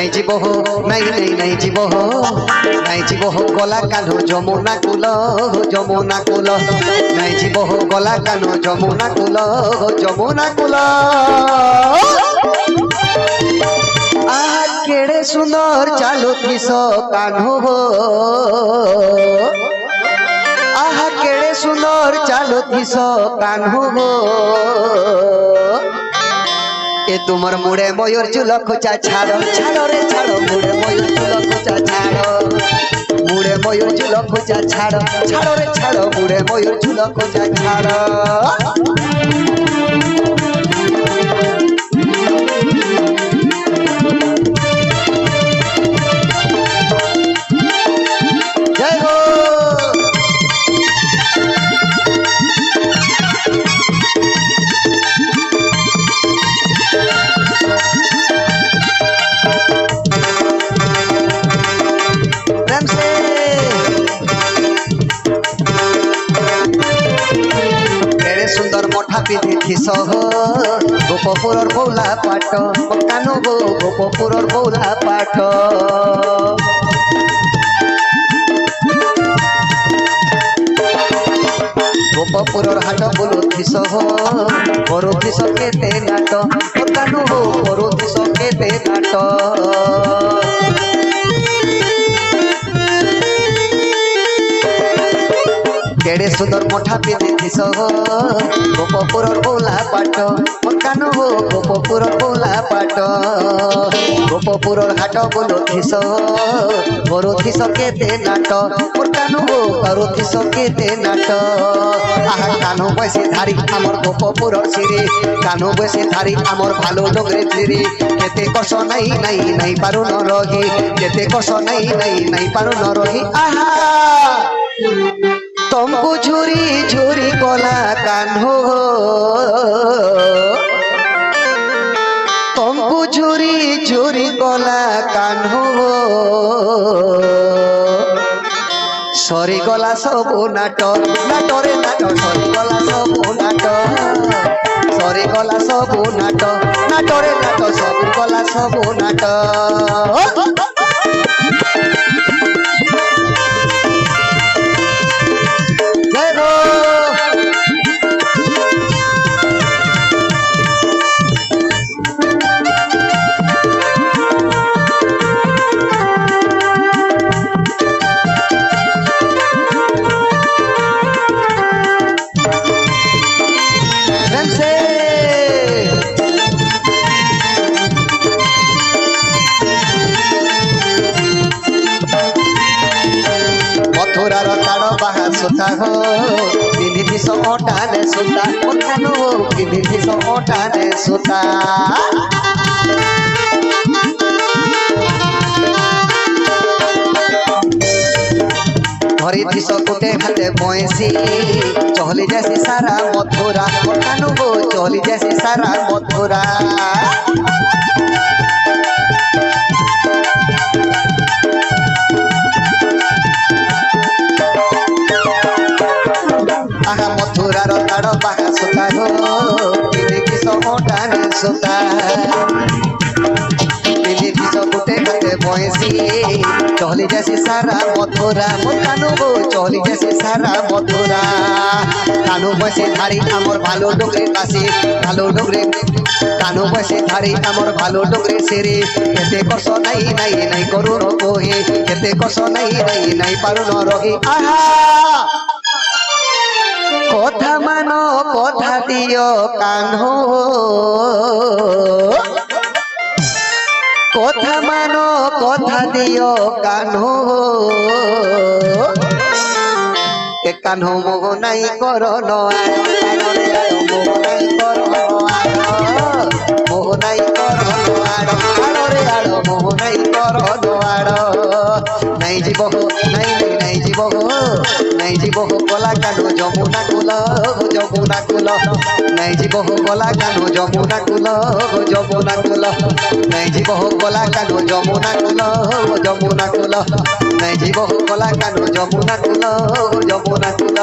নাই জীব হো নাই নাই নাই জীব হো নাই জীব হো গলা কানো যমুনা কুল যমুনা কুল নাই জীব হো গলা কানো যমুনা কুল যমুনা কুল আহা কেড়ে সুন্দর চালু কিস কানো আহা কেড়ে সুন্দর চালু কিস কানো এ তোমার মুড়ে ময়ূর চুল খোঁচা ছাড়ো ছাড়ো রে ছাড়ো মুড়ে ময়ূর চুল খোঁচা ছাড়ো মুড়ে ময়ূর চুল খোঁচা ছাড়ো ছাড়ো রে ছাড়ো মুড়ে ময়ূর চুল খোঁচা ছাড়ো জয় হো পিঁধিস গোপপুরর বৌলা পাট কানো গো গোপপুরর বৌলা পাট গোপপুরর হাট বলুথিস করুথিস কেতে নাট কানো গো করুথিস কেতে নাট কেড়ে সুন্দর মোঠা পিঁধিস গোপপুরর বৌলা পাট কানো গো গোপপুরর বৌলা পাট গোপপুরর হাট বলুথিস করুথিস কেতে নাট কানো গো করুথিস কেতে নাট আহা কানো বসে ধারি আমার গোপপুরর সিরে কানো বসে ধারি আমার ভালো লোকের ফিরে কেতে কষ নাই নাই নাই পারু ন রহি কেতে কষ নাই নাই নাই পারু ন রহি আহা তম্বু ঝুরি ঝুরি কলা কানো তম্বু ঝুরি ঝুরি কলা কানো সরি গলা সবু নাট নাটরে নাট সরি গলা সবু নাট সরি গলা সবু নাট নাটরে নাট সবু গলা সবু নাট মথুরার তাড় বাহা সুতা হো পিঁধিস ওটানে সুতা কানো পিঁধিস ওটানে সুতা ধরিথিস গোটে হাতে বয়সী চলি যাসি সারা মথুরা কানো গো চলি যাসি সারা মথুরা আহা মথুরার তাড় বাহা সুতা হো পিঁধিস ওটানে সুতা পিঁধিস গোটে হাতে বয়সী চলি যাসি সারা মথুরা কানো গো চলি যাসি সারা মথুরা কানো বসে ধারি আমার ভালো ডোগরে কাশি ভালো ডোগরে কানো বসে ধারি আমার ভালো ডোগরে সেরে কেতে কষ নাই নাই নাই করু রহে কেতে কষ নাই নাই নাই পারু ন রহি আহা কথা মানো কথা দিও কানো কথা মানো কথা দিও কানো এ কানো মোহ নাই কর মোহ নাই কর মোহ নাই কর রে আড় মোহ নাই কর নাই জীব নাই নাই নাই জীব নাই জীব গলা কানো যমুনা কুল যমুনা কুল নাই জীব গলা কানো যমুনা কুল যমুনা কুল নাই জীব গলা কানো যমুনা কুল যমুনা কুল নাই জীব গলা কানো যমুনা কুল যমুনা কুল